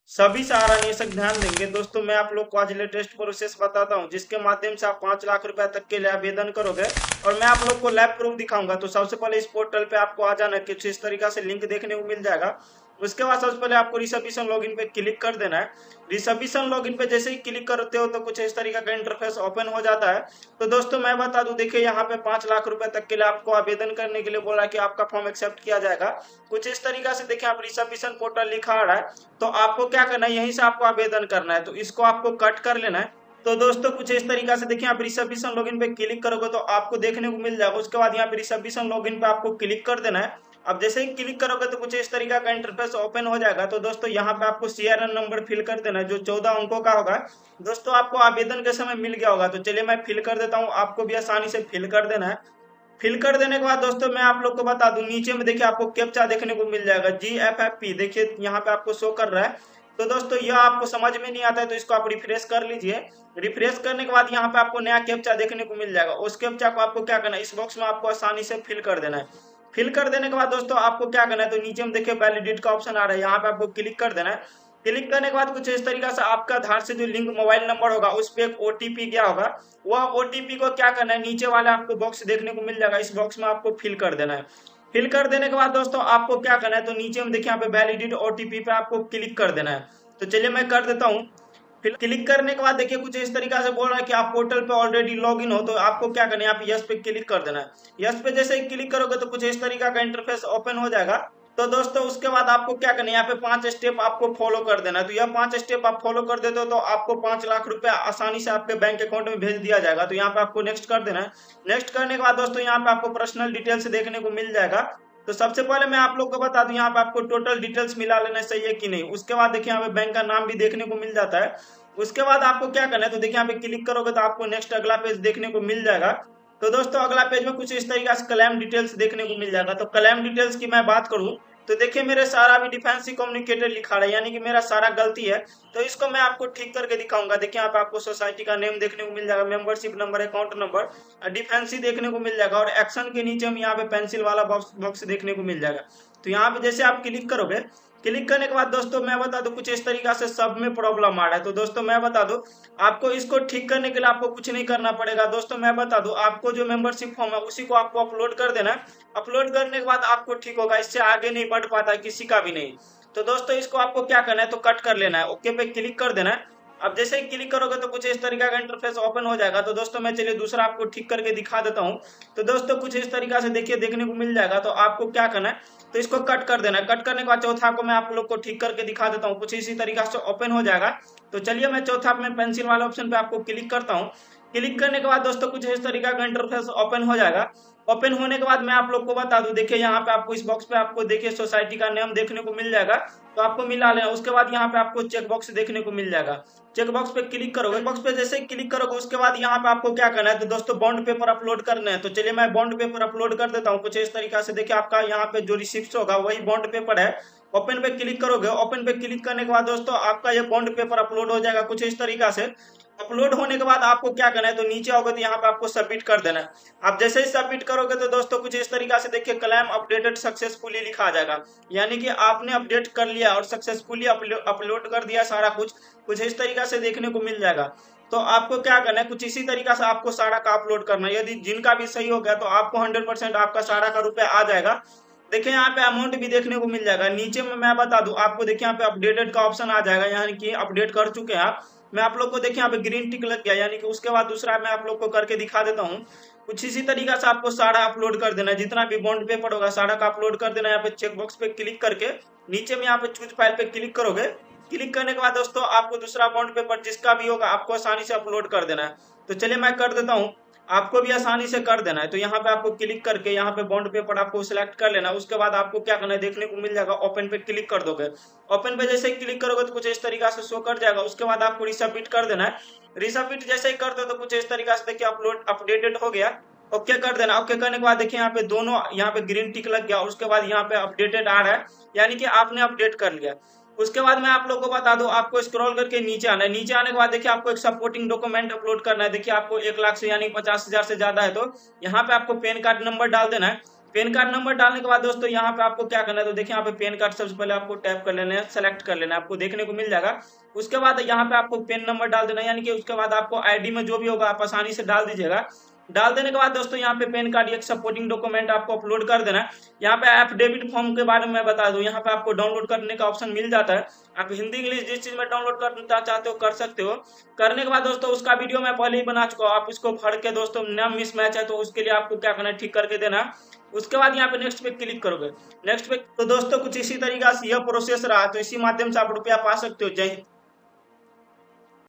सभी सहारा निवेशक ध्यान देंगे। दोस्तों मैं आप लोग को आज लेटेस्ट प्रोसेस बताता हूं जिसके माध्यम से आप 5 लाख रुपए तक के लिए आवेदन करोगे और मैं आप लोग को लैब प्रूफ दिखाऊंगा। तो सबसे पहले इस पोर्टल पे आपको आ जाना है, कुछ इस तरीका से लिंक देखने को मिल जाएगा। उसके बाद सबसे पहले आपको रिसर्विशन लॉगिन पे क्लिक कर देना है। रिसर्विशन लॉगिन पे जैसे ही क्लिक करते हो तो कुछ इस तरीका का इंटरफेस ओपन हो जाता है। तो दोस्तों मैं बता दूं, देखिए यहाँ पे 5 लाख रुपए तक के लिए आपको आवेदन करने के लिए बोला है कि आपका फॉर्म एक्सेप्ट किया जाएगा। कुछ इस तरीका से देखिए आप रिसर्विशन पोर्टल लिखा आ रहा है। तो आपको क्या करना है, यहीं से आपको आवेदन करना है, तो इसको आपको कट कर लेना है। तो दोस्तों कुछ इस तरीका से देखिए आप रिसर्विशन लॉगिन पे क्लिक करोगे तो आपको देखने को मिल जाएगा। उसके बाद यहाँ पे रिसर्विशन लॉगिन पे आपको क्लिक कर देना है। अब जैसे ही क्लिक करोगे तो कुछ इस तरीका का इंटरफेस ओपन हो जाएगा। तो दोस्तों यहाँ पे आपको सीआरएन नंबर फिल कर देना है जो 14 अंकों का होगा। दोस्तों आपको आवेदन के समय मिल गया होगा, तो चलिए मैं फिल कर देता हूँ, आपको भी आसानी से फिल कर देना है। फिल कर देने के बाद दोस्तों मैं आप लोग को बता दूं, नीचे में देखिए आपको कैप्चा देखने को मिल जाएगा GFFP, देखिए यहाँ पे आपको शो कर रहा है। तो दोस्तों यह आपको समझ में नहीं आता है तो इसको आप रिफ्रेश कर लीजिए। रिफ्रेश करने के बाद यहाँ पे आपको नया कैप्चा देखने को मिल जाएगा। उस कैप्चा को आपको क्या करना है, इस बॉक्स में आपको आसानी से फिल कर देना है। फिल कर देने के बाद दोस्तों आपको क्या करना है, तो नीचे में देखिए वैलिडेट का ऑप्शन आ रहा है, यहाँ पे आपको क्लिक कर देना है। क्लिक करने के बाद कुछ इस तरीका से आपका आधार से जो लिंक मोबाइल नंबर होगा उस पर एक ओटीपी गया होगा। वह ओटीपी को क्या करना है, नीचे वाले आपको बॉक्स देखने को मिल जाएगा, इस बॉक्स में आपको फिल कर देना है। फिल कर देने के बाद दोस्तों आपको क्या करना है, तो नीचे में देखिए यहाँ पे वैलिडेट ओटीपी पे आपको क्लिक कर देना है। तो चलिए मैं कर देता हूँ। फिर क्लिक करने के बाद देखिए कुछ इस तरीका से बोल रहा है कि आप पोर्टल पे ऑलरेडी लॉग इन हो। तो आपको क्या करना है, यहाँ पे यस पे क्लिक कर देना है। यस पे जैसे ही क्लिक करोगे तो कुछ इस तरीका का इंटरफेस ओपन हो जाएगा। तो दोस्तों उसके बाद आपको क्या करना है, यहाँ पे 5 स्टेप आपको फॉलो कर देना है। तो यह 5 स्टेप आप फॉलो कर देते हो तो आपको 5 लाख रुपए आसानी से आपके बैंक अकाउंट में भेज दिया जाएगा। तो यहाँ पे आपको नेक्स्ट कर देना है। नेक्स्ट करने के बाद दोस्तों यहाँ पे आपको पर्सनल डिटेल्स देखने को मिल जाएगा। तो सबसे पहले मैं आप लोग को बता दूं, यहाँ पे आपको टोटल डिटेल्स मिला लेना चाहिए कि नहीं। उसके बाद देखिए यहाँ पे बैंक का नाम भी देखने को मिल जाता है। उसके बाद आपको क्या करना है, तो देखिए यहाँ पे क्लिक करोगे तो आपको नेक्स्ट अगला पेज देखने को मिल जाएगा। तो दोस्तों अगला पेज में कुछ इस तरीके से क्लेम डिटेल्स देखने को मिल जाएगा। तो क्लेम डिटेल्स की मैं बात करूं तो देखिए मेरे सारा भी डिफेंसिव कम्युनिकेटर लिखा रहा है, यानी कि मेरा सारा गलती है। तो इसको मैं आपको ठीक करके दिखाऊंगा। देखिए यहाँ पे आपको सोसाइटी का नेम देखने को मिल जाएगा, membership number, account number, defensive देखने को मिल जाएगा और एक्शन के नीचे में यहाँ पे पेंसिल वाला बॉक्स बॉक्स देखने को मिल जाएगा। तो यहाँ पे जैसे आप क्लिक करोगे, क्लिक करने के बाद दोस्तों मैं बता दूं कुछ इस तरीका से सब में प्रॉब्लम आ रहा है। तो दोस्तों मैं बता दूं, आपको इसको ठीक करने के लिए आपको कुछ नहीं करना पड़ेगा। दोस्तों मैं बता दूं, आपको जो मेंबरशिप फॉर्म है उसी को आपको अपलोड कर देना है। अपलोड करने के बाद आपको ठीक होगा, इससे आगे नहीं बढ़ पाता किसी का भी नहीं। तो दोस्तों इसको आपको क्या करना है, तो कट कर लेना है, ओके पे क्लिक कर देना है। अब जैसे ही क्लिक करोगे तो कुछ इस तरीका का इंटरफेस ओपन हो जाएगा। तो दोस्तों मैं चलिए दूसरा आपको ठीक करके दिखा देता हूँ। तो दोस्तों कुछ इस तरीका से देखिए देखने को मिल जाएगा। तो आपको क्या करना है, तो इसको कट कर देना है। कट करने के बाद चौथा को मैं आप लोग को ठीक करके दिखा देता हूँ, कुछ इसी तरीका से ओपन हो जाएगा। तो चलिए मैं चौथा में पेंसिल वाले ऑप्शन पे आपको क्लिक करता हूँ। क्लिक करने के बाद दोस्तों कुछ इस तरीका का इंटरफेस ओपन हो जाएगा। ओपन होने के बाद मैं आप लोग को बता दूं, देखिए यहाँ पे आपको इस बॉक्स पे आपको देखिए सोसाइटी का नाम देखने को मिल जाएगा। तो आपको मिला लेना। उसके बाद यहाँ पे आपको चेक बॉक्स देखने को मिल जाएगा। चेक बॉक्स पे क्लिक करोगे, बॉक्स पे जैसे ही क्लिक करोगे उसके बाद यहाँ पे आपको क्या करना है, तो दोस्तों बॉन्ड पेपर अपलोड करना है। तो चलिए मैं बॉन्ड पेपर अपलोड कर देता हूँ। कुछ इस तरीका से देखिए आपका यहाँ पे जो रिसिप्ट होगा वही बॉन्ड पेपर है। ओपन पे क्लिक करोगे, ओपन पे क्लिक करने के बाद दोस्तों आपका ये बॉन्ड पेपर अपलोड हो जाएगा कुछ इस तरीका से। अपलोड होने के बाद आपको क्या करना है, तो नीचे आओगे तो यहाँ पे आपको सबमिट कर देना है। आप जैसे ही सबमिट करोगे तो दोस्तों कुछ इस तरीका से देखिए क्लेम अपडेटेड सक्सेसफुली लिखा आ जाएगा, यानी कि आपने अपडेट कर लिया और सक्सेसफुली अपलोड कर दिया सारा कुछ। कुछ इस तरीका से देखने को मिल जाएगा। तो आपको क्या करना है, कुछ इसी तरीका से आपको सारा का अपलोड करना है। यदि जिनका भी सही हो गया तो आपको 100% आपका सारा का रुपया आ जाएगा। देखिए यहाँ पे अमाउंट भी देखने को मिल जाएगा। नीचे में मैं बता दूं आपको, देखिए यहाँ पे अपडेटेड का ऑप्शन आ जाएगा, यानी कि अपडेट कर चुके हैं आप। मैं आप लोग को देखिए यहाँ पे ग्रीन टिक लग गया, यानी कि उसके बाद दूसरा मैं आप लोग को करके दिखा देता हूँ। कुछ इसी तरीका से आपको सारा अपलोड कर देना है, जितना भी बॉन्ड पेपर होगा सारा का अपलोड कर देना है। यहाँ पे चेक बॉक्स पे क्लिक करके नीचे में यहाँ पे चूज फाइल पे क्लिक करोगे। क्लिक करने के बाद दोस्तों आपको दूसरा बॉन्ड पेपर जिसका भी होगा आपको आसानी से अपलोड कर देना है। तो चलिए मैं कर देता हूँ, आपको भी आसानी से कर देना है। तो यहाँ पे आपको क्लिक करके यहाँ पे बॉन्ड पेपर आपको सिलेक्ट कर लेना है। उसके बाद आपको क्या करना है, देखने को मिल जाएगा, ओपन पे क्लिक कर दोगे। ओपन पे जैसे ही क्लिक करोगे तो कुछ इस तरीका से शो कर जाएगा। उसके बाद आपको रिसबमिट कर देना है। रिसबमिट जैसे ही कर दो तो कुछ इस तरीका से देखिए अपलोड अपडेटेड हो गया। ओके कर देना। ओके करने के बाद देखिए यहाँ पे दोनों यहाँ पे ग्रीन टिक लग गया और उसके बाद यहाँ पे अपडेटेड आ रहा है, यानी कि आपने अपडेट कर लिया। उसके बाद मैं आप लोग को बता दूं, आपको स्क्रॉल करके नीचे आना है। नीचे आने के बाद देखिए आपको एक सपोर्टिंग डॉक्यूमेंट अपलोड करना है। देखिए आपको 1 लाख से यानी 50,000 से ज्यादा है तो यहाँ पे आपको पैन कार्ड नंबर डाल देना है। पैन कार्ड नंबर डालने के बाद दोस्तों यहाँ पे आपको क्या करना है, तो देखिए यहाँ पे पैन कार्ड सबसे पहले आपको टैप कर लेना है, सेलेक्ट कर लेना है, आपको देखने को मिल जाएगा। उसके बाद यहाँ पे आपको पैन नंबर डाल देना है, यानी कि उसके बाद आपको आईडी में जो भी होगा आप आसानी से डाल दीजिएगा। डाल देने के बाद दोस्तों यहाँ पे पैन कार्ड एक सपोर्टिंग डॉक्यूमेंट आपको अपलोड कर देना है। यहाँ पे एफिडेविट फॉर्म के बारे में मैं बता दूं, यहाँ पे आपको डाउनलोड करने का ऑप्शन मिल जाता है। आप हिंदी इंग्लिश जिस चीज में डाउनलोड करना चाहते हो कर सकते हो। करने के बाद दोस्तों उसका वीडियो मैं पहले ही बना चुका हूँ, आप इसको पढ़ के दोस्तों नाम मिसमैच है तो उसके लिए आपको क्या करना है, ठीक करके देना। उसके बाद यहाँ पे नेक्स्ट पे क्लिक करोगे। नेक्स्ट पे तो दोस्तों कुछ इसी तरीका से यह प्रोसेस रहा, तो इसी माध्यम से आप रुपया पा सकते हो। जय हिंद।